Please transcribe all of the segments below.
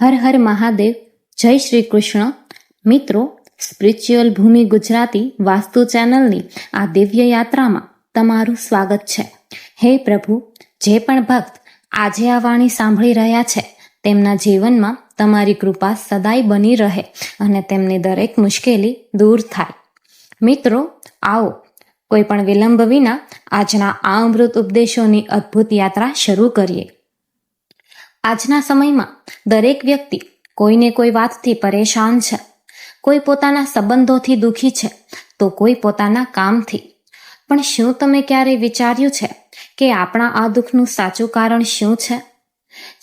હર હર મહાદેવ. જય શ્રી કૃષ્ણ. મિત્રો, સ્પિરિચ્યુઅલ ભૂમિ ગુજરાતી વાસ્તુ ચેનલની આ દિવ્ય યાત્રામાં તમારું સ્વાગત છે. હે પ્રભુ, જે પણ ભક્ત આજે આ વાણી સાંભળી રહ્યા છે તેમના જીવનમાં તમારી કૃપા સદાય બની રહે અને તેમની દરેક મુશ્કેલી દૂર થાય. મિત્રો, આવો કોઈ પણ વિલંબ વિના આજના આ અમૃત ઉપદેશોની અદ્ભુત યાત્રા શરૂ કરીએ. આજના સમયમાં દરેક વ્યક્તિ કોઈને કોઈ વાતથી પરેશાન છે. કોઈ પોતાના સંબંધોથી દુઃખી છે તો કોઈ પોતાના કામથી. પણ શું તમે ક્યારેય વિચાર્યું છે કે આપણા આ દુઃખનું સાચું કારણ શું છે?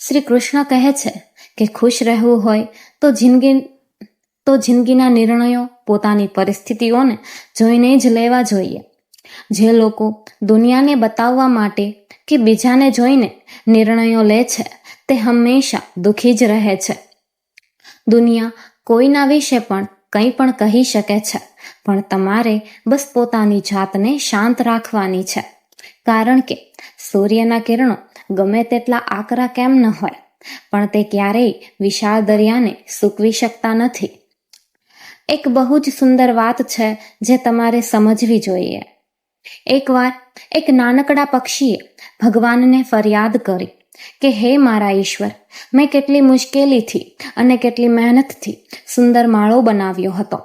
શ્રી કૃષ્ણ કહે છે કે ખુશ રહેવું હોય તો જિંદગીના નિર્ણયો પોતાની પરિસ્થિતિઓને જોઈને જ લેવા જોઈએ. જે લોકો દુનિયાને બતાવવા માટે કે બીજાને જોઈને નિર્ણયો લે છે તે હંમેશા દુઃખી જ રહે છે. દુનિયા કોઈના વિશે પણ કંઈ પણ કહી શકે છે, પણ તમારે બસ પોતાની જાતને શાંત રાખવાની છે. કારણ કે સૂર્યના કિરણો ગમે તેટલા આકરા કેમ ન હોય, પણ તે ક્યારેય વિશાળ દરિયાને સૂકવી શકતા નથી. એક બહુ જ સુંદર વાત છે જે તમારે સમજવી જોઈએ. એકવાર એક નાનકડા પક્ષીએ ભગવાનને ફરિયાદ કરી કે હે મારા ઈશ્વર, મેં કેટલી મુશ્કેલીથી અને કેટલી મહેનતથી સુંદર માળો બનાવ્યો હતો.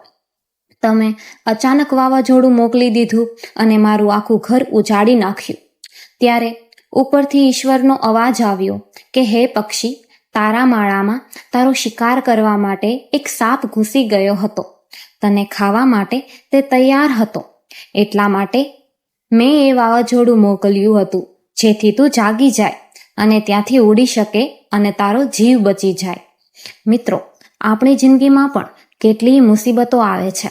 તમે અચાનક વાવાઝોડું મોકલી દીધું અને મારું આખું ઘર ઉજાડી નાખ્યું. ત્યારે ઉપરથી ઈશ્વરનો અવાજ આવ્યો કે હે પક્ષી, તારા માળામાં તારો શિકાર કરવા માટે એક સાપ ઘૂસી ગયો હતો. તને ખાવા માટે તે તૈયાર હતો. એટલા માટે મેં એ વાવાઝોડું મોકલ્યું હતું જેથી તું જાગી જાય અને ત્યાંથી ઉડી શકે અને તારો જીવ બચી જાય. મિત્રો, આપણી જિંદગીમાં પણ કેટલી મુસીબતો આવે છે.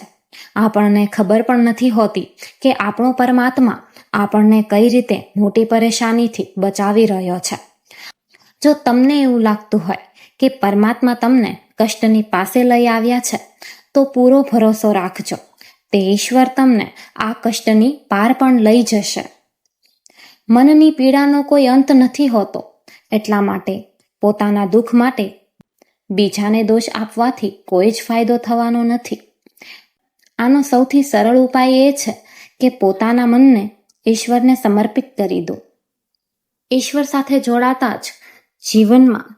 આપણને ખબર પણ નથી હોતી કે આપણો પરમાત્મા આપણને કઈ રીતે મોટી પરેશાનીથી બચાવી રહ્યો છે. જો તમને એવું લાગતું હોય કે પરમાત્મા તમને કષ્ટની પાસે લઈ આવ્યા છે તો પૂરો ભરોસો રાખજો, તે ઈશ્વર તમને આ કષ્ટની પાર પણ લઈ જશે. મનની પીડાનો કોઈ અંત નથી હોતો, એટલા માટે પોતાના દુઃખ માટે બીજાને દોષ આપવાથી કોઈ જ ફાયદો થવાનો નથી. આનો સૌથી સરળ ઉપાય એ છે કે પોતાના મનને ઈશ્વરને સમર્પિત કરી દો. ઈશ્વર સાથે જોડાતા જ જીવનમાં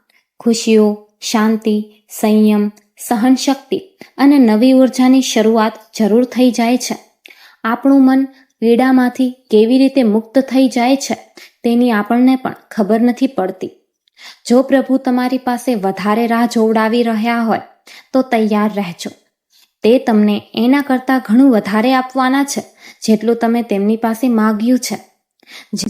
ખુશીઓ, શાંતિ, સંયમ, સહનશક્તિ અને નવી ઉર્જાની શરૂઆત જરૂર થઈ જાય છે. આપણું મન પીડામાંથી કેવી રીતે મુક્ત થઈ જાય છે તેની આપણને પણ ખબર નથી પડતી. જો પ્રભુ તમારી પાસે વધારે રાહ જોવડાવી રહ્યા હોય તો તૈયાર રહેજો. તે તમને એના કરતાં ઘણું વધારે આપવાના છે જેટલું તમે તેમની પાસે માગ્યું છે.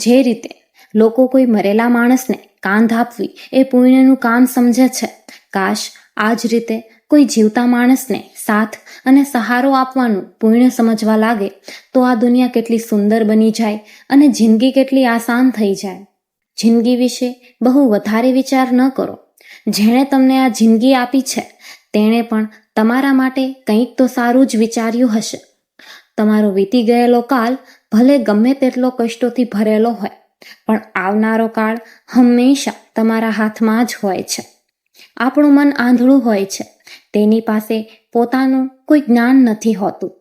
જે રીતે લોકો કોઈ મરેલા માણસને કાંધ આપવી એ પુણ્યનું કામ સમજે છે, કાશ આ જ રીતે કોઈ જીવતા માણસને સાથ અને સહારો આપવાનું પુણ્ય સમજવા લાગે તો આ દુનિયા કેટલી સુંદર બની જાય અને જિંદગી કેટલી આસાન થઈ જાય. જિંદગી વિશે બહુ વધારે વિચાર ન કરો. જેણે તમને આ જિંદગી આપી છે તેણે પણ તમારા માટે કંઈક તો સારું જ વિચાર્યું હશે. તમારો વીતી ગયેલો કાળ ભલે ગમે તેટલો કષ્ટોથી ભરેલો હોય, પણ આવનારો કાળ હંમેશા તમારા હાથમાં જ હોય છે. આપણું મન આંધળું હોય છે, તેની પાસે પોતાનું કોઈ જ્ઞાન નથી હોતું.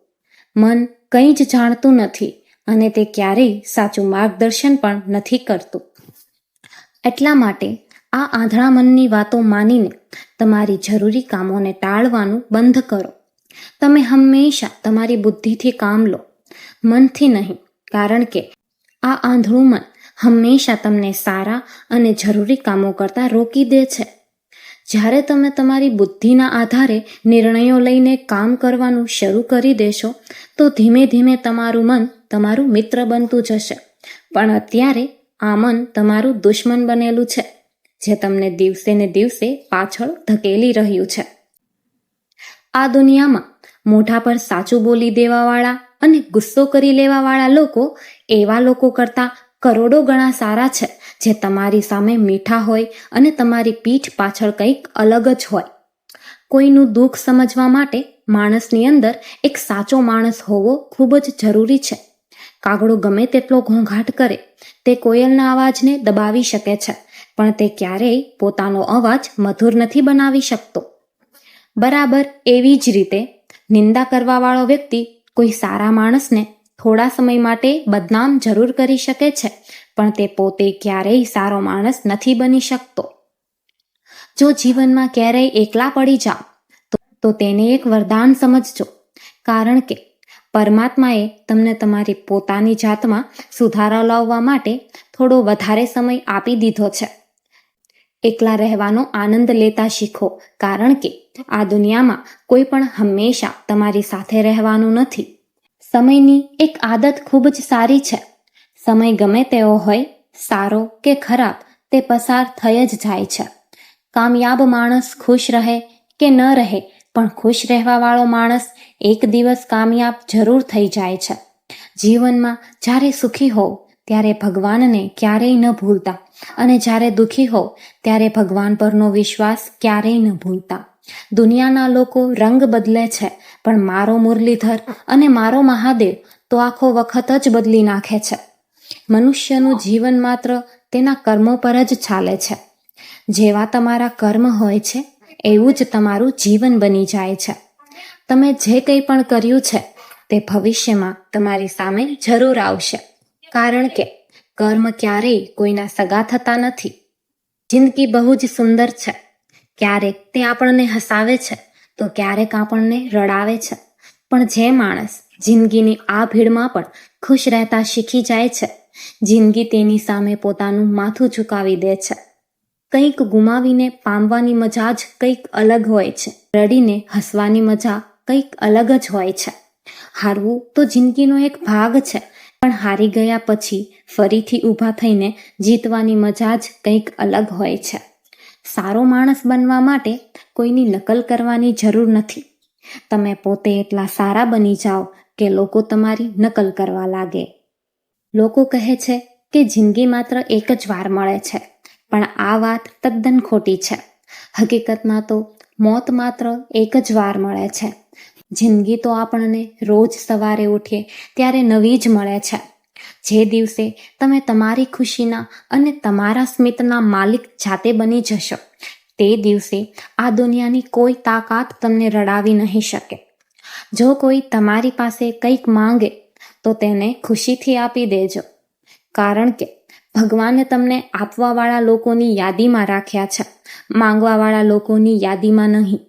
મન કંઈ જ જાણતું નથી અને તે ક્યારેય સાચું માર્ગદર્શન પણ નથી કરતું. એટલા માટે આ આંધળા મનની વાતો માનીને તમારી જરૂરી કામોને ટાળવાનું બંધ કરો. તમે હંમેશા તમારી બુદ્ધિથી કામ લો, મનથી નહીં, કારણ કે આ આંધળું મન હંમેશા તમને સારા અને જરૂરી કામો કરતાં રોકી દે છે. જ્યારે તમે તમારી બુદ્ધિના આધારે નિર્ણયો લઈને કામ કરવાનું શરૂ કરી દેશો તો ધીમે ધીમે તમારું મન તમારું મિત્ર બનતું જશે. પણ અત્યારે આ મન તમારું દુશ્મન બનેલું છે, જે તમને દિવસે ને દિવસે પાછળ ધકેલી રહ્યું છે. આ દુનિયામાં મોઢા પર સાચું બોલી દેવાવાળા અને ગુસ્સો કરી લેવાવાળા લોકો એવા લોકો કરતાં કરોડો ગણા સારા છે જે તમારી સામે મીઠા હોય અને તમારી પીઠ પાછળ કંઈક અલગ જ હોય. કોઈનું દુઃખ સમજવા માટે માણસની અંદર એક સાચો માણસ હોવો ખૂબ જ જરૂરી છે. કાગડો ગમે તેટલો ઘોંઘાટ કરે તે કોયલના અવાજને દબાવી શકે છે, પણ તે ક્યારેય પોતાનો અવાજ મધુર નથી બનાવી શકતો. બરાબર એવી જ રીતે નિંદા કરવાવાળો વ્યક્તિ કોઈ સારા માણસને થોડા સમય માટે બદનામ જરૂર કરી શકે છે, પણ તે પોતે ક્યારેય સારો માણસ નથી બની શકતો. જો જીવનમાં ક્યારેય એકલા પડી જાઓ તો તેને એક વરદાન સમજજો, કારણ કે પરમાત્માએ તમને તમારી પોતાની જાતમાં સુધારો લાવવા માટે થોડો વધારે સમય આપી દીધો છે. એકલા રહેવાનો આનંદ લેતા શીખો, કારણ કે આ દુનિયામાં કોઈ પણ હંમેશા તમારી સાથે રહેવાનું નથી. સમયની એક આદત ખૂબ જ સારી છે. સમય ગમે તેવો હોય, સારો કે ખરાબ, તે પસાર થઈ જ જાય છે. કામયાબ માણસ ખુશ રહે કે ન રહે, પણ ખુશ રહેવાવાળો માણસ એક દિવસ કામયાબ જરૂર થઈ જાય છે. જીવનમાં જ્યારે સુખી હોવ ત્યારે ભગવાનને ક્યારેય ન ભૂલતા, અને જ્યારે દુઃખી હોવ ત્યારે ભગવાન પરનો વિશ્વાસ ક્યારેય ન ભૂલતા. દુનિયાના લોકો રંગ બદલે છે, પણ મારો મુરલીધર અને મારો મહાદેવ તો આખો વખત જ બદલી નાખે છે. મનુષ્યનું જીવન માત્ર તેના કર્મો પર જ ચાલે છે. જેવા તમારા કર્મ હોય છે એવું જ તમારું જીવન બની જાય છે. તમે જે કંઈ પણ કર્યું છે તે ભવિષ્યમાં તમારી સામે જરૂર આવશે, કારણ કે કર્મ ક્યારેય કોઈના સગા થતા નથી. જિંદગી બહુ જ સુંદર છે. ક્યારેક તે આપણને હસાવે છે તો ક્યારેક આપણને રડાવે છે, પણ જે માણસ જિંદગીની આ ભીડમાં પણ ખુશ રહેતા શીખી જાય છે, જિંદગી તેની સામે પોતાનું માથું ઝુકાવી દે છે. કંઈક ગુમાવીને પામવાની મજા જ કંઈક અલગ હોય છે. રડીને હસવાની મજા કંઈક અલગ જ હોય છે. હારવું તો જિંદગીનો એક ભાગ છે, પણ હારી ગયા પછી ફરીથી ઊભા થઈને જીતવાની મજા જ કંઈક અલગ હોય છે. સારો માણસ બનવા માટે કોઈની નકલ કરવાની જરૂર નથી. તમે પોતે એટલા સારા બની જાઓ કે લોકો તમારી નકલ કરવા લાગે. લોકો કહે છે કે જિંદગી માત્ર એક જ વાર મળે છે, પણ આ વાત તદ્દન ખોટી છે. હકીકતમાં તો મોત માત્ર એક જ વાર મળે છે. જિંદગી તો આપણને રોજ સવારે ઉઠીએ ત્યારે નવી જ મળે છે. જે દિવસે તમે તમારી ખુશીના અને તમારા સ્મિતના માલિક જાતે બની જશો, તે દિવસે આ દુનિયાની કોઈ તાકાત તમને રડાવી નહીં શકે. જો કોઈ તમારી પાસે કંઈક માંગે તો તેને ખુશીથી આપી દેજો, કારણ કે ભગવાને તમને આપવાવાળા લોકોની યાદીમાં રાખ્યા છે, માંગવાવાળા લોકોની યાદીમાં નહીં.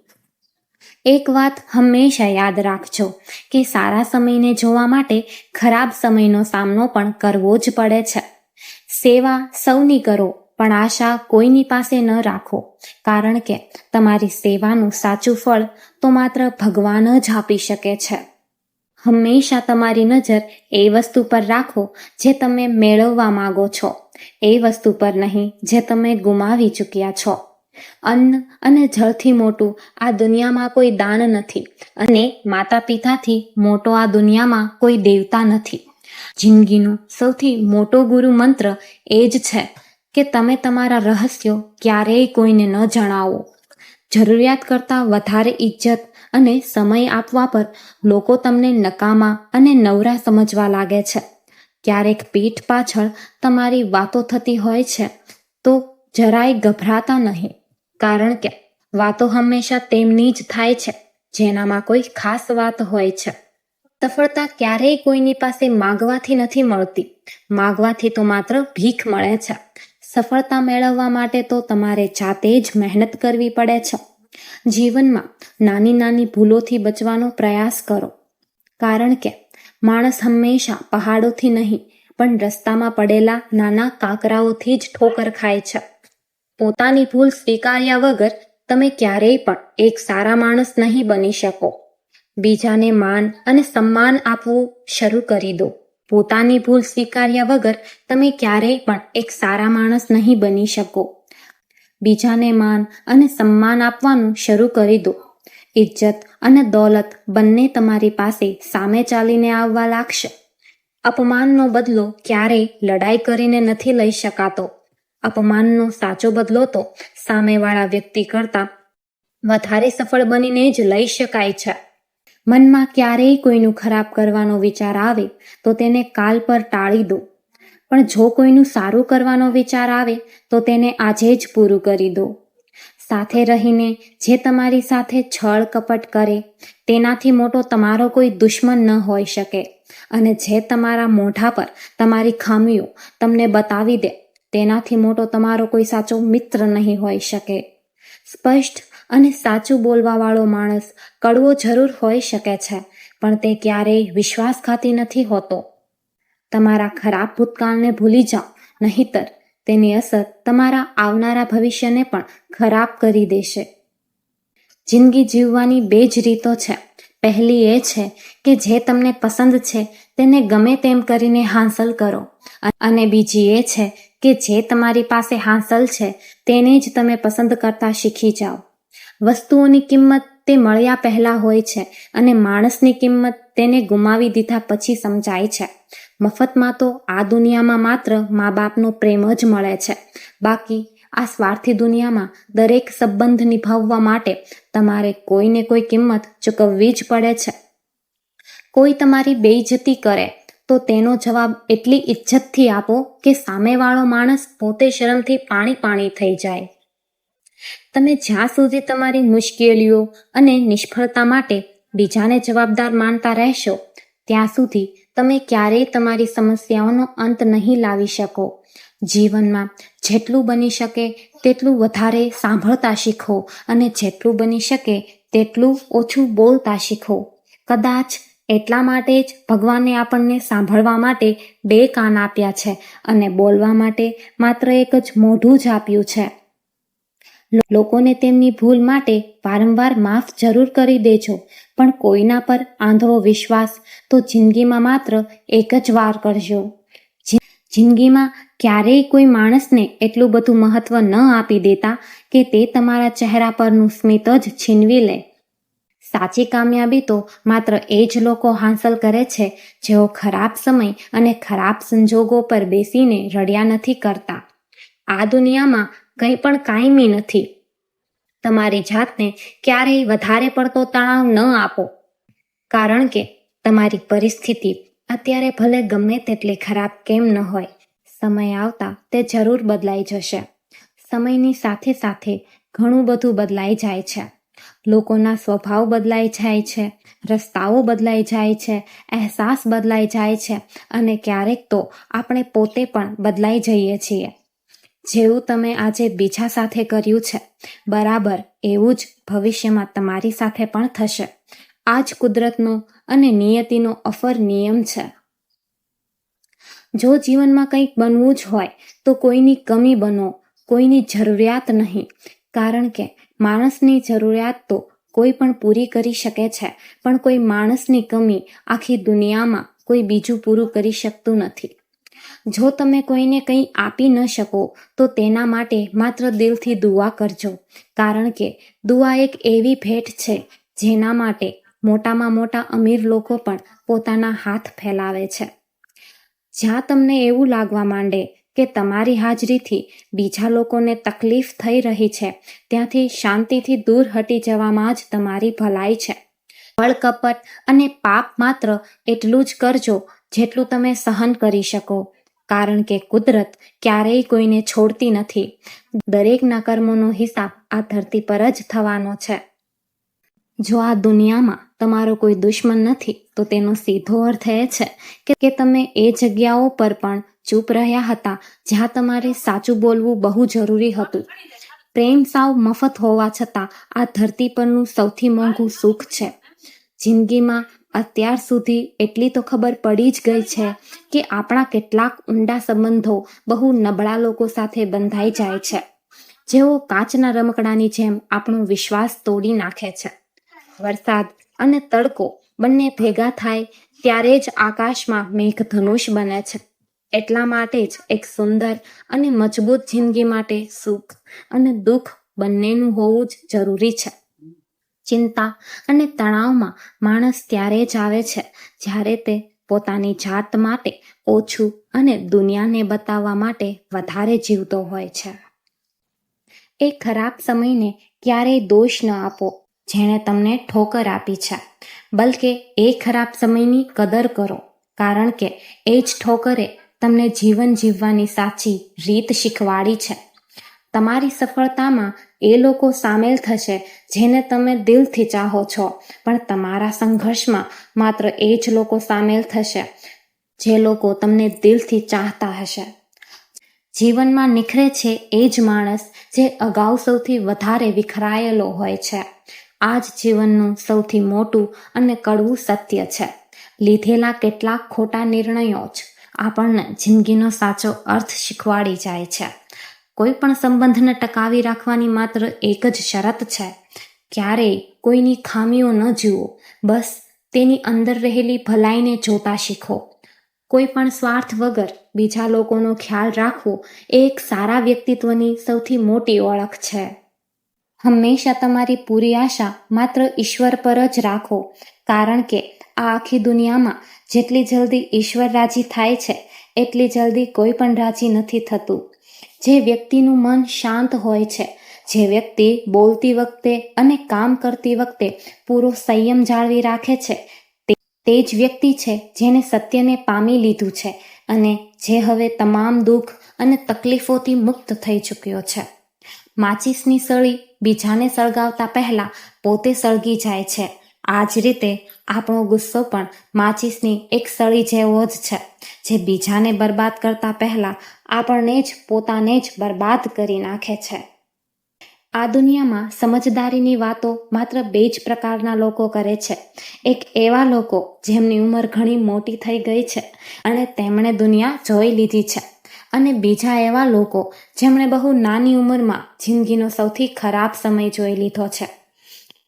એક વાત હંમેશા યાદ રાખજો કે સારા સમયને જોવા માટે ખરાબ સમયનો સામનો પણ કરવો જ પડે છે. સેવા સૌની કરો, પણ આશા કોઈની પાસે ન રાખો, કારણ કે તમારી સેવાનું સાચું ફળ તો માત્ર ભગવાન જ આપી શકે છે. હંમેશા તમારી નજર એ વસ્તુ પર રાખો જે તમે મેળવવા માંગો છો, એ વસ્તુ પર નહીં જે તમે ગુમાવી ચૂક્યા છો. અન્ન અને જળથી મોટું આ દુનિયામાં કોઈ દાન નથી, અને માતા પિતાથી મોટો આ દુનિયામાં કોઈ દેવતા નથી. જિંદગીનો સૌથી મોટો ગુરુ મંત્ર એ જ છે કે તમે તમારા રહસ્યો ક્યારેય કોઈને ન જણાવો. જરૂરિયાત કરતાં વધારે ઇજ્જત અને સમય આપવા પર લોકો તમને નકામા અને નવરા સમજવા લાગે છે. ક્યારેક પીઠ પાછળ તમારી વાતો થતી હોય છે તો જરાય ગભરાતા નહીં, કારણ કે વાતો હંમેશા તેમની જ થાય છે જેનામાં કોઈ ખાસ વાત હોય છે. સફળતા ક્યારેય કોઈની પાસે માગવાથી નથી મળતી. માગવાથી તો માત્ર ભીખ મળે છે. સફળતા મેળવવા માટે તો તમારે જાતે જ મહેનત કરવી પડે છે. જીવનમાં નાની નાની ભૂલોથી બચવાનો પ્રયાસ કરો, કારણ કે માણસ હંમેશા પહાડોથી નહીં, પણ રસ્તામાં પડેલા નાના કાંકરાઓથી જ ઠોકર ખાય છે. પોતાની ભૂલ સ્વીકાર્યા વગર તમે ક્યારેય પણ એક સારા માણસ નહીં બની શકો. બીજાને માન અને સન્માન આપવું શરૂ કરી દો. પોતાની ભૂલ સ્વીકાર્યા વગર તમે ક્યારેય પણ એક સારા માણસ નહીં બની શકો. બીજાને માન અને સન્માન આપવાનું શરૂ કરી દો. ઇજ્જત અને દોલત બંને તમારી પાસે સામે ચાલીને આવવા લાગશે. અપમાનનો બદલો ક્યારેય લડાઈ કરીને નથી લઈ શકાતો. અપમાનનો સાચો બદલો તો સામેવાળા વ્યક્તિ કરતાં વધારે સફળ બનીને જ લઈ શકાય છે. મનમાં ક્યારેય કોઈનું ખરાબ કરવાનો વિચાર આવે તો તેને કાલ પર ટાળી દો. પણ જો કોઈનું સારું કરવાનો વિચાર આવે તો તેને આજે જ પૂરું કરી દો. સાથે રહીને જે તમારી સાથે છળ કપટ કરે તેનાથી મોટો તમારો કોઈ દુશ્મન ન હોઈ શકે, અને જે તમારા મોઢા પર તમારી ખામીઓ તમને બતાવી દે તેનાથી મોટો તમારો કોઈ સાચો મિત્ર નહીં હોઈ શકે. સ્પષ્ટ અને સાચું બોલવાવાળો માણસ કડવો જરૂર હોઈ શકે છે, પણ તે ક્યારેય વિશ્વાસઘાતી નથી હોતો. તમારા ખરાબ ભૂતકાળને ભૂલી જાઓ, નહીંતર તેની અસર તમારા આવનારા ભવિષ્યને પણ ખરાબ કરી દેશે. જિંદગી જીવવાની 2 જ રીતો છે. પહેલી એ છે કે જે તમને પસંદ છે તેને ગમે તેમ કરીને હાંસલ કરો, અને બીજી એ છે કે જે તમારી પાસે હાંસલ છે તેને જ તમે પસંદ કરતા શીખી જાઓ. વસ્તુઓની કિંમત તે મળ્યા પહેલા હોય છે, અને માણસની કિંમત તેને ગુમાવી દીધા પછી સમજાય છે. મફતમાં તો આ દુનિયામાં માત્ર મા બાપનો પ્રેમ જ મળે છે. બાકી આ સ્વાર્થી દુનિયામાં દરેક સંબંધ નિભાવવા માટે તમારે કોઈને કોઈ કિંમત ચૂકવવી જ પડે છે. કોઈ તમારી બેઇજ્જતી કરે તો તેનો જવાબ એટલી ઇજ્જતથી આપો કે સામેવાળો માણસ પોતે શરમથી પાણી થઈ જાય. તમે જ્યાં સુધી તમારી મુશ્કેલીઓ અને નિષ્ફળતા માટે બીજાને જવાબદાર માનતા રહેશો ત્યાં સુધી તમે ક્યારેય તમારી સમસ્યાઓનો અંત નહીં લાવી શકો. જીવનમાં જેટલું બની શકે તેટલું વધારે સાંભળતા શીખો, અને જેટલું બની શકે તેટલું ઓછું બોલતા શીખો. કદાચ એટલા માટે જ ભગવાને આપણને સાંભળવા માટે 2 કાન આપ્યા છે અને બોલવા માટે માત્ર એક જ મોઢું જ આપ્યું છે. લોકોને તેમની ભૂલ માટે વારંવાર માફ જરૂર કરી દેજો, પણ કોઈના પર આંધળો વિશ્વાસ તો જિંદગીમાં માત્ર એક જ વાર કરજો. જિંદગીમાં ક્યારેય કોઈ માણસને એટલું બધું મહત્વ ન આપી દેતા કે તે તમારા ચહેરા પરનું સ્મિત જ છીનવી લે. સાચી કામયાબી તો માત્ર એ જ લોકો હાંસલ કરે છે જેઓ ખરાબ સમય અને ખરાબ સંજોગો પર બેસીને રડ્યા નથી કરતા. આ દુનિયામાં કંઈ પણ કાયમી નથી. તમારી જાતને ક્યારેય વધારે પડતો તણાવ ન આપો, કારણ કે તમારી પરિસ્થિતિ અત્યારે ભલે ગમે તેટલી ખરાબ કેમ ન હોય, સમય આવતા તે જરૂર બદલાઈ જશે. સમયની સાથે સાથે ઘણું બધું બદલાઈ જાય છે. લોકોના સ્વભાવ બદલાઈ જાય છે, રસ્તાઓ બદલાઈ જાય છે, અહેસાસ બદલાઈ જાય છે, અને ક્યારેક તો આપણે પોતે પણ બદલાઈ જઈએ છીએ. જેવું તમે આજે બીજા સાથે કર્યું છે બરાબર એવું જ ભવિષ્યમાં તમારી સાથે પણ થશે. આ જ કુદરતનો અને નિયતિનો અફર નિયમ છે. જો જીવનમાં કંઈક બનવું જ હોય તો કોઈની કમી બનો, કોઈની જરૂરિયાત નહીં, કારણ કે માણસની જરૂરિયાત તો કોઈ પણ પૂરી કરી શકે છે, પણ કોઈ માણસની કમી આખી દુનિયામાં કોઈ બીજું પૂરું કરી શકતું નથી. જો તમે કોઈને કંઈ આપી ન શકો તો તેના માટે માત્ર દિલથી દુઆ કરજો, કારણ કે દુઆ એક એવી ભેટ છે જેના માટે મોટામાં મોટા અમીર લોકો પણ પોતાના હાથ ફેલાવે છે. જ્યાં તમને એવું લાગવા માંડે કે તમારી હાજરીથી બીજા લોકોને તકલીફ થઈ રહી છે, ત્યાંથી શાંતિથી દૂર હટી જવામાં જ તમારી ભલાઈ છે. બળકપટ અને પાપ માત્ર એટલું જ કરજો જેટલું તમે સહન કરી શકો, કારણ કે કુદરત ક્યારેય કોઈને છોડતી નથી. દરેકના કર્મોનો હિસાબ આ ધરતી પર જ થવાનો છે. જો આ દુનિયામાં તમારો કોઈ દુશ્મન નથી તો તેનો સીધો અર્થ એ છે કે તમે એ જગ્યાઓ પર પણ ચૂપ રહ્યા હતા જ્યાં તમારે સાચું બોલવું બહુ જરૂરી હતું. પ્રેમ સાવ મફત હોવા છતાં આ ધરતી પરનું સૌથી મોંઘું સુખ છે. જિંદગીમાં અત્યાર સુધી એટલી તો ખબર પડી જ ગઈ છે કે આપણા કેટલાક ઊંડા સંબંધો બહુ નબળા લોકો સાથે બંધાઈ જાય છે, જેઓ કાચના રમકડાની જેમ આપણો વિશ્વાસ તોડી નાખે છે. વરસાદ અને તડકો બંને ભેગા થાય ત્યારે જ આકાશમાં મેઘધનુષ બને છે. એટલા માટે જ એક સુંદર અને મજબૂત જિંદગી માટે સુખ અને દુઃખ બંનેનું હોવું જ જરૂરી છે. ચિંતા અને તણાવમાં માણસ ત્યારે જ આવે છે જ્યારે તે પોતાની જાત માટે ઓછું અને દુનિયાને બતાવવા માટે વધારે જીવતો હોય છે. એ ખરાબ સમયને ક્યારેય દોષ ન આપો જેણે તમને ઠોકર આપી છે, બલકે એ ખરાબ સમયની કદર કરો, કારણ કે એ જ ઠોકરે તમને જીવન જીવવાની સાચી રીત શીખવાડી છે. તમારી સફળતામાં એ લોકો સામેલ થશે જેને તમે દિલથી ચાહો છો, પણ તમારા સંઘર્ષમાં માત્ર એ જ લોકો સામેલ થશે જે લોકો તમને દિલથી ચાહતા હશે. જીવનમાં નિખરે છે એ જ માણસ જે અગાઉ સૌથી વધારે વિખરાયેલો હોય છે. આ જ જીવનનું સૌથી મોટું અને કડવું સત્ય છે. લીધેલા કેટલાક ખોટા નિર્ણયો જ આપણને જિંદગીનો સાચો અર્થ શીખવાડી જાય છે. કોઈ પણ સંબંધને ટકાવી રાખવાની માત્ર એક જ શરત છે: ક્યારેય કોઈની ખામીઓ ન જુઓ, બસ તેની અંદર રહેલી ભલાઈને જોતા શીખો. કોઈ પણ સ્વાર્થ વગર બીજા લોકોનો ખ્યાલ રાખવો એ એક સારા વ્યક્તિત્વની સૌથી મોટી ઓળખ છે. હંમેશા તમારી પૂરી આશા માત્ર ઈશ્વર પર જ રાખો, કારણ કે આ આખી દુનિયામાં જેટલી જલ્દી ઈશ્વર રાજી થાય છે એટલી જલ્દી કોઈ પણ રાજી નથી થતું. જે વ્યક્તિનું મન શાંત હોય છે, જે વ્યક્તિ બોલતી વખતે અને કામ કરતી વખતે પૂરો સંયમ જાળવી રાખે છે, તે જ વ્યક્તિ છે જેને સત્યને પામી લીધું છે અને જે હવે તમામ દુઃખ અને તકલીફોથી મુક્ત થઈ ચૂક્યો છે. માચીસની સળી બીજાને સળગાવતા પહેલા પોતે સળગી જાય છે. આ જ રીતે આપણો ગુસ્સો પણ માચીસની એક સળી જેવો જ છે, જે બીજાને બરબાદ કરતા પહેલા આપણને જ પોતાને જ બરબાદ કરી નાખે છે. આ દુનિયામાં સમજદારીની વાતો માત્ર બે જ પ્રકારના લોકો કરે છે. એક એવા લોકો જેમની ઉંમર ઘણી મોટી થઈ ગઈ છે અને તેમણે દુનિયા જોઈ લીધી છે, અને બીજા એવા લોકો જેમણે બહુ નાની ઉંમરમાં જિંદગીનો સૌથી ખરાબ સમય જોઈ લીધો છે.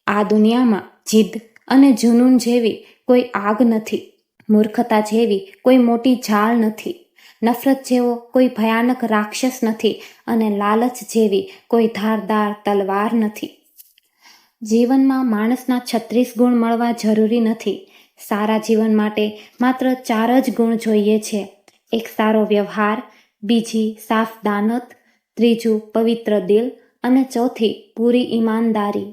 આ દુનિયામાં જીદ અને જુનૂન જેવી કોઈ આગ નથી, મૂર્ખતા જેવી કોઈ મોટી ઝાડ નથી, નફરત જેવો કોઈ ભયાનક રાક્ષસ નથી અને લાલચ જેવી કોઈ ધારદાર તલવાર નથી. જીવનમાં માણસના 36 ગુણ મળવા જરૂરી નથી. સારા જીવન માટે માત્ર 4 જ ગુણ જોઈએ છે: એક સારો વ્યવહાર, બીજી સાફ દાનત, ત્રીજું પવિત્ર દિલ અને ચોથી પૂરી ઈમાનદારી.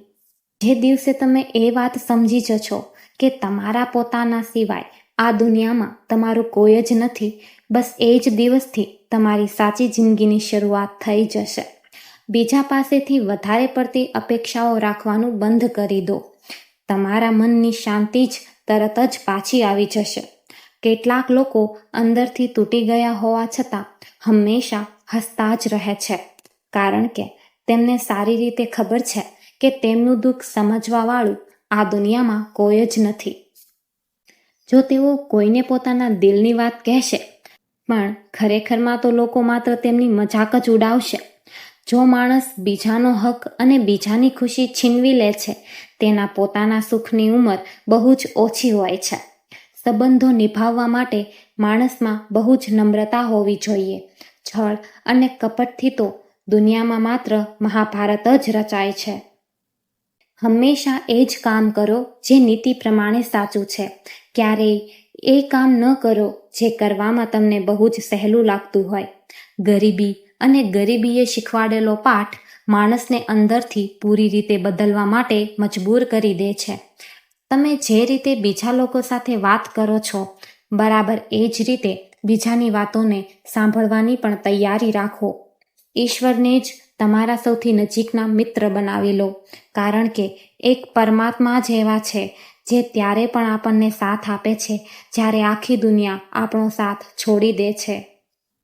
જે દિવસે તમે એ વાત સમજી જશો કે તમારા પોતાના સિવાય આ દુનિયામાં તમારું કોઈ જ નથી, બસ એ જ દિવસથી તમારી સાચી જિંદગીની શરૂઆત થઈ જશે. બીજા પાસેથી વધારે પડતી અપેક્ષાઓ રાખવાનું બંધ કરી દો. તમારા મનની શાંતિ જ તરત જ પાછી આવી જશે. કેટલાક લોકો અંદરથી તૂટી ગયા હોવા છતાં હંમેશા હસતા જ રહે છે, કારણ કે તેમને સારી રીતે ખબર છે કે તેમનું દુઃખ સમજવાવાળું આ દુનિયામાં કોઈ જ નથી. જો તેઓ કોઈને પોતાના દિલની વાત કહેશે, પણ ખરેખરમાં તો લોકો માત્ર તેમની મજાક જ ઉડાવશે. જો માણસ બીજાનો હક અને બીજાની ખુશી છીનવી લે છે, તેના પોતાના સુખની ઉંમર બહુ જ ઓછી હોય છે. સંબંધો નિભાવવા માટે માણસમાં બહુ જ નમ્રતા હોવી જોઈએ. છળ અને કપટથી તો દુનિયામાં માત્ર મહાભારત જ રચાય છે. હંમેશા એ જ કામ કરો જે નીતિ પ્રમાણે સાચું છે. ક્યારેય એ કામ ન કરો જે કરવામાં તમને બહુ જ સહેલું લાગતું હોય. ગરીબી અને ગરીબીએ શીખવાડેલો પાઠ માણસને અંદરથી પૂરી રીતે બદલવા માટે મજબૂર કરી દે છે. તમે જે રીતે બીજા લોકો સાથે વાત કરો છો, બરાબર એ જ રીતે બીજાની વાતોને સાંભળવાની પણ તૈયારી રાખો. ઈશ્વરને જ તમારા સૌથી નજીકના મિત્ર બનાવી લો, કારણ કે એક પરમાત્મા જ એવા છે જે ત્યારે પણ આપણને સાથ આપે છે જ્યારે આખી દુનિયા આપણો સાથ છોડી દે છે.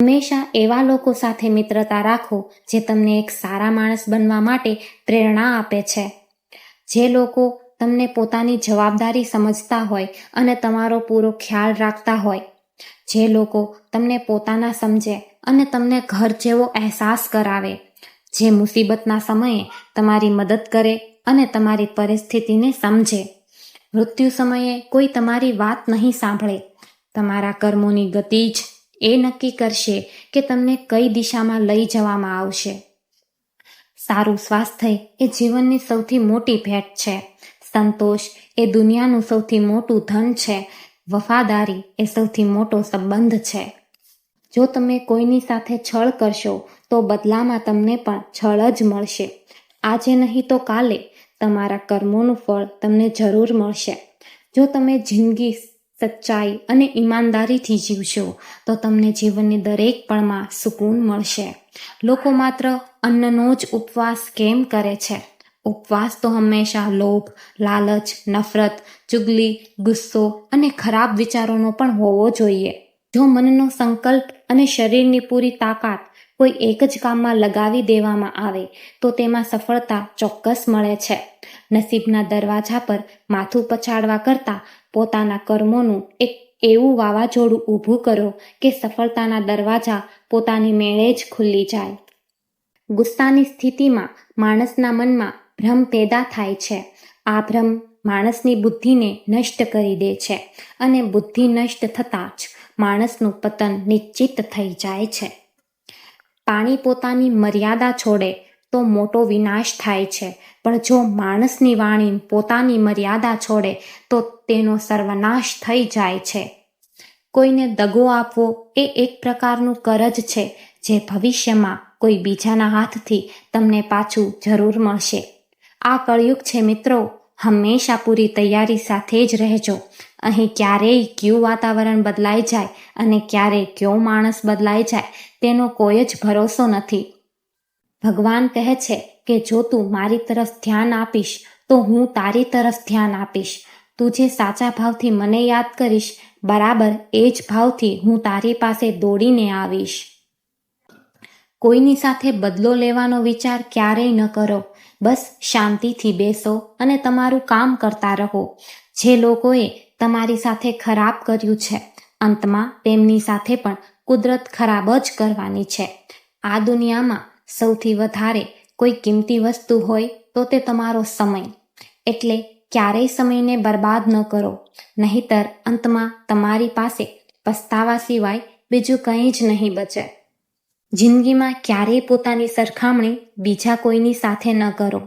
હંમેશા એવા લોકો સાથે મિત્રતા રાખો જે તમને એક સારા માણસ બનવા માટે પ્રેરણા આપે છે. જે લોકો તમને પોતાની જવાબદારી સમજતા હોય અને તમારો પૂરો ખ્યાલ રાખતા હોય. જે લોકો તમને પોતાના સમજે અને તમને ઘર જેવો અહેસાસ કરાવે. જે મુસીબતના સમયે તમારી મદદ કરે અને તમારી પરિસ્થિતિને સમજે. મૃત્યુ સમયે કોઈ તમારી વાત નહીં સાંભળે. તમારા કર્મોની ગતિ જ એ નક્કી કરશે કે તમને કઈ દિશામાં લઈ જવામાં આવશે. સારું સ્વાસ્થ્ય એ જીવનની સૌથી મોટી ભેટ છે. સંતોષ એ દુનિયાનું સૌથી મોટું ધન છે. વફાદારી એ સૌથી મોટો સંબંધ છે. જો તમે કોઈની સાથે છળ કરશો તો બદલામાં તમને પણ છળ જ મળશે. આજે નહીં તો કાલે તમારા કર્મોનું ફળ તમને જરૂર મળશે. જો તમે જિંદગી સચ્ચાઈ અને ઈમાનદારીથી જીવશો તો તમને જીવનની દરેક પળમાં સુકૂન મળશે. લોકો માત્ર અન્નનો જ ઉપવાસ કેમ કરે છે? ઉપવાસ તો હંમેશા લોભ, લાલચ, નફરત, ચુગલી, ગુસ્સો અને ખરાબ વિચારોનો પણ હોવો જોઈએ. જો મનનો સંકલ્પ અને શરીરની પૂરી તાકાત કોઈ એક જ કામમાં લગાવી દેવામાં આવે તો તેમાં સફળતા ચોક્કસ મળે છે. નસીબના દરવાજા પર માથું પછાડવા કરતાં પોતાના કર્મોનું એક એવું વાવાઝોડું ઊભું કરો કે સફળતાના દરવાજા પોતાની મેળે જ ખુલ્લી જાય. ગુસ્સાની સ્થિતિમાં માણસના મનમાં ભ્રમ પેદા થાય છે. આ ભ્રમ માણસની બુદ્ધિને નષ્ટ કરી દે છે અને બુદ્ધિ નષ્ટ થતાં જ માણસનું પતન નિશ્ચિત થઈ જાય છે. પાણી પોતાની મર્યાદા છોડે તો મોટો વિનાશ થાય છે, પણ જો માણસની વાણી પોતાની મર્યાદા છોડે તો તેનો સર્વનાશ થઈ જાય છે. કોઈને દગો આપવો એ એક પ્રકારનું કરજ છે જે ભવિષ્યમાં કોઈ બીજાના હાથથી તમને પાછું જરૂર મળશે. આ કળયુગ છે મિત્રો, હંમેશા પૂરી તૈયારી સાથે જ રહેજો. અહીં ક્યારેય કયું વાતાવરણ બદલાઈ જાય અને ક્યારે કયો માણસ બદલાઈ જાય તેનો કોઈ જ ભરોસો નથી. ભગવાન કહે છે કે જો તું મારી તરફ ધ્યાન આપીશ તો હું તારી તરફ ધ્યાન આપીશ. તું જે સાચા ભાવથી મને યાદ કરીશ, બરાબર એ જ ભાવથી હું તારી પાસે દોડીને આવીશ. કોઈની સાથે બદલો લેવાનો વિચાર ક્યારેય ન કરો. બસ શાંતિથી બેસો અને તમારું કામ કરતા રહો. જે લોકોએ તમારી સાથે ખરાબ કર્યું છે, અંતમાં તેમની સાથે પણ કુદરત ખરાબ જ કરવાની છે. આ દુનિયામાં સૌથી વધારે કોઈ કિંમતી વસ્તુ હોય તો તે તમારો સમય. એટલે ક્યારેય સમયને બરબાદ ન કરો, નહીતર અંતમાં તમારી પાસે પસ્તાવા સિવાય બીજું કંઈ જ નહીં બચે. જિંદગીમાં ક્યારેય પોતાની સરખામણી બીજા કોઈની સાથે ન કરો.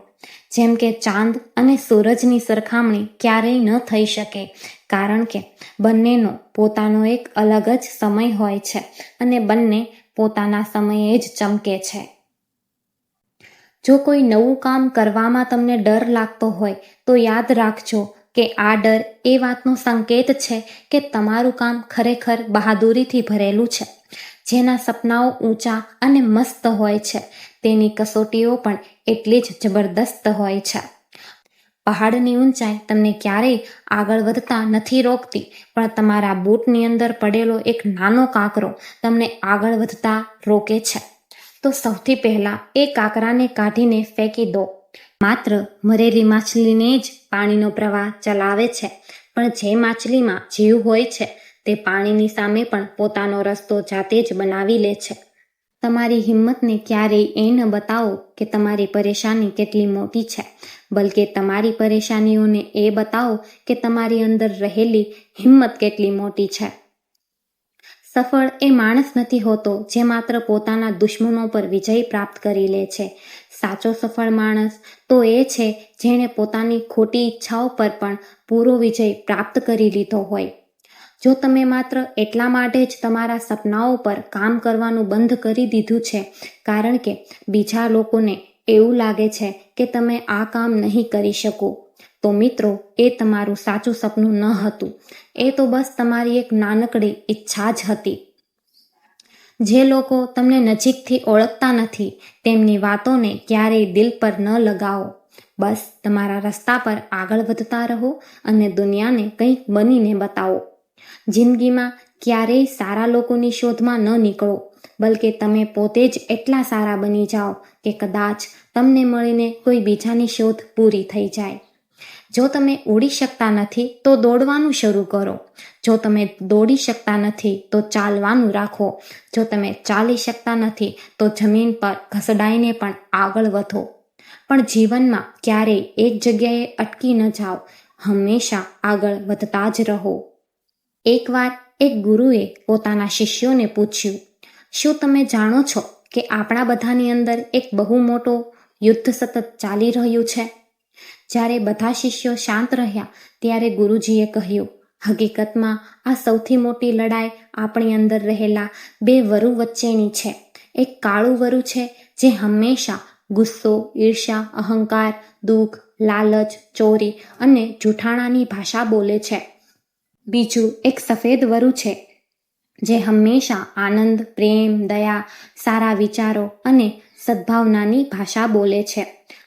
જેમ કે ચાંદ અને સૂરજની સરખામણી ક્યારેય ન થઈ શકે, કારણ કે બંનેનો પોતાનો એક અલગ જ સમય હોય છે અને બંને પોતાના સમયે જ ચમકે છે. જો કોઈ નવું કામ કરવામાં તમને ડર લાગતો હોય તો યાદ રાખજો કે આ ડર એ વાતનો સંકેત છે કે તમારું કામ ખરેખર બહાદુરીથી ભરેલું છે. જેના સપનાઓ ઊંચા અને મસ્ત હોય છે તેની કસોટીઓ પણ એટલી જ જબરદસ્ત હોય છે. પહાડની ઊંચાઈ તમને ક્યારેય આગળ વધતા નથી રોકતી, પણ તમારા બૂટની અંદર પડેલો એક નાનો કાંકરો તમને આગળ વધતા રોકે છે. તો સૌથી પહેલાં એ કાંકરાને કાઢીને ફેંકી દો. માત્ર મરેલી માછલીને જ પાણીનો પ્રવાહ ચલાવે છે, પણ જે માછલીમાં જીવ હોય છે તે પાણીની સામે પણ પોતાનો રસ્તો જાતે જ બનાવી લે છે. તમારી હિંમતને ક્યારેય એ ન બતાવો કે તમારી પરેશાની કેટલી મોટી છે, બલકે તમારી પરેશાનીઓને એ બતાવો કે તમારી અંદર રહેલી હિંમત કેટલી મોટી છે. સફળ એ માણસ નથી હોતો જે માત્ર પોતાના દુશ્મનો પર વિજય પ્રાપ્ત કરી લે છે. સાચો સફળ માણસ તો એ છે જેણે પોતાની ખોટી ઈચ્છાઓ પર પણ પૂરો વિજય પ્રાપ્ત કરી લીધો હોય. જો તમે માત્ર એટલા માટે જ તમારા સપનાઓ પર કામ કરવાનું બંધ કરી દીધું છે કારણ કે બીજા લોકોને એવું લાગે છે કે તમે આ કામ નહીં કરી શકો, તો મિત્રો એ તમારું સાચું સપનું ન હતું. એ તો બસ તમારી એક નાનકડી ઈચ્છા જ હતી. જે લોકો તમને નજીકથી ઓળખતા નથી તેમની વાતોને ક્યારેય દિલ પર ન લગાવો. બસ તમારા રસ્તા પર આગળ વધતા રહો અને દુનિયાને કંઈક બનીને બતાવો. જિંદગીમાં ક્યારેય સારા લોકોની શોધમાં ન નીકળો, બલકે તમે પોતે જ એટલા સારા બની જાઓ કે કદાચ તમને મળીને કોઈ બીજાની શોધ પૂરી થઈ જાય. જો તમે ઉડી શકતા નથી તો દોડવાનું શરૂ કરો. જો તમે દોડી શકતા નથી તો ચાલવાનું રાખો. જો તમે ચાલી શકતા નથી તો જમીન પર ઘસડાઈને પણ આગળ વધો. પણ જીવનમાં ક્યારેય એક જગ્યાએ અટકી ન જાઓ, હંમેશા આગળ વધતા જ રહો. એકવાર એક ગુરુએ પોતાના શિષ્યોને પૂછ્યું, શું તમે જાણો છો કે આપણા બધાની અંદર એક બહુ મોટો યુદ્ધ સતત ચાલી રહ્યું છે? જ્યારે બધા શિષ્યો શાંત રહ્યા ત્યારે ગુરુજીએ કહ્યું, હકીકતમાં આ સૌથી મોટી લડાઈ આપણી અંદર રહેલા બે વરુ વચ્ચેની છે. એક કાળું વરુ છે જે હંમેશા ગુસ્સો, ઈર્ષ્યા, અહંકાર, દુઃખ, લાલચ, ચોરી અને જૂઠાણાની ભાષા બોલે છે. બીજું એક સફેદ વરુ છે, જે હંમેશા આનંદ, પ્રેમ, દયા, સારા વિચારો અને સદ્ભાવનાની ભાષા બોલે છે.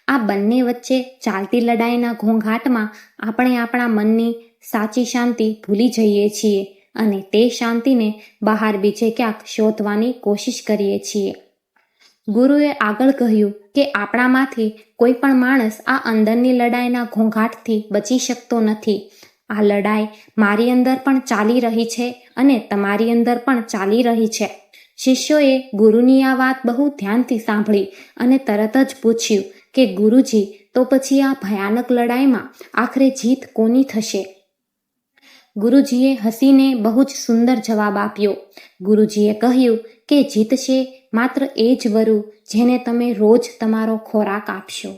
આ બંને વચ્ચે ચાલતી લડાઈના ઘોંઘાટમાં આપણે આપણા મનની સાચી શાંતિ ભૂલી જઈએ છીએ અને તે શાંતિને બહાર બીજે ક્યાંક શોધવાની કોશિશ કરીએ છીએ. ગુરુએ આગળ કહ્યું કે આપણામાંથી કોઈ પણ માણસ આ અંદરની લડાઈના ઘોંઘાટથી બચી શકતો નથી. આ લડાઈ મારી અંદર પણ ચાલી રહી છે અને તમારી અંદર પણ ચાલી રહી છે. શિષ્યોએ ગુરુની આ વાત બહુ ધ્યાનથી સાંભળી અને તરત જ પૂછ્યું કે ગુરુજી, તો પછી આ ભયાનક લડાઈમાં આખરે જીત કોની થશે? ગુરુજીએ હસીને બહુ જ સુંદર જવાબ આપ્યો. ગુરુજીએ કહ્યું કે જીતશે માત્ર એ જ વરુ જેને તમે રોજ તમારો ખોરાક આપશો.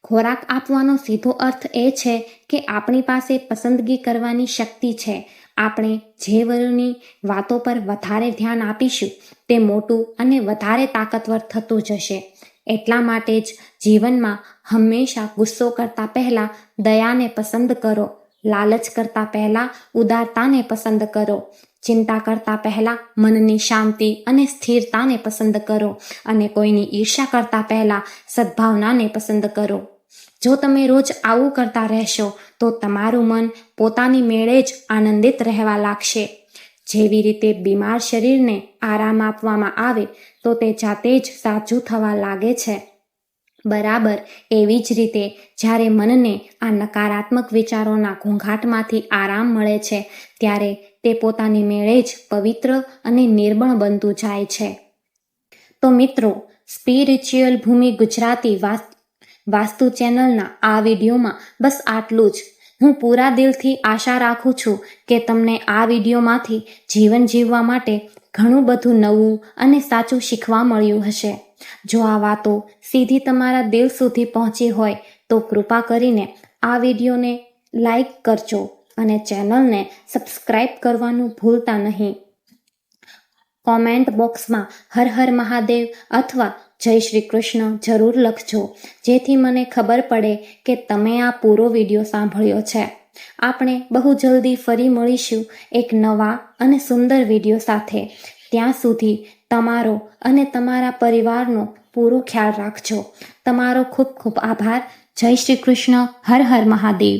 ખોરાક આપવાનો સીધો અર્થ એ છે કે આપણી પાસે પસંદગી કરવાની શક્તિ છે. આપણે જે વરુની વાતો પર વધારે ધ્યાન આપીશું તે મોટું અને વધારે તાકાતવર થતું જશે. એટલા માટે જ જીવનમાં હંમેશા ગુસ્સો કરતા પહેલા દયાને પસંદ કરો, લાલચ કરતા પહેલા ઉદારતાને પસંદ કરો, ચિંતા કરતા પહેલા મનની શાંતિ અને સ્થિરતાને પસંદ કરો અને કોઈની ઈર્ષ્યા કરતા પહેલા સદ્ભાવનાને પસંદ કરો. જો તમે રોજ આવું કરતા રહેશો તો તમારું મન પોતાની મેળે જ આનંદિત રહેવા લાગશે. જેવી રીતે બીમાર શરીરને આરામ આપવામાં આવે તો તે જાતે જ સાજું થવા લાગે છે, બરાબર એવી જ રીતે જ્યારે મનને આ નકારાત્મક વિચારોના ઘોંઘાટમાંથી આરામ મળે છે ત્યારે તે પોતાની મેળે જ પવિત્ર અને નિર્મળ બનતું જાય છે. તો મિત્રો, સ્પિરિચ્યુઅલ ભૂમિ ગુજરાતી વાસ્તુ ચેનલના આ વિડીયોમાં બસ આટલું જ. હું પૂરા દિલથી આશા રાખું છું કે તમને આ વિડીયોમાંથી જીવન જીવવા માટે ઘણું બધું નવું અને સાચું શીખવા મળ્યું હશે. જો આ વાતો સીધી તમારા દિલ સુધી પહોંચી હોય તો કૃપા કરીને આ વિડીયોને લાઈક કરજો અને ચેનલને સબસ્ક્રાઈબ કરવાનું ભૂલતા નહીં. કોમેન્ટ બોક્સમાં હર હર મહાદેવ અથવા જય શ્રી કૃષ્ણ જરૂર લખજો, જેથી મને ખબર પડે કે તમે આ પૂરો વિડીયો સાંભળ્યો છે. આપણે બહુ જલ્દી ફરી મળીશું એક નવા અને સુંદર વિડીયો સાથે. ત્યાં સુધી તમારો અને તમારા પરિવારનો પૂરો ખ્યાલ રાખજો. તમારો ખૂબ ખૂબ આભાર. જય શ્રી કૃષ્ણ. હર હર મહાદેવ.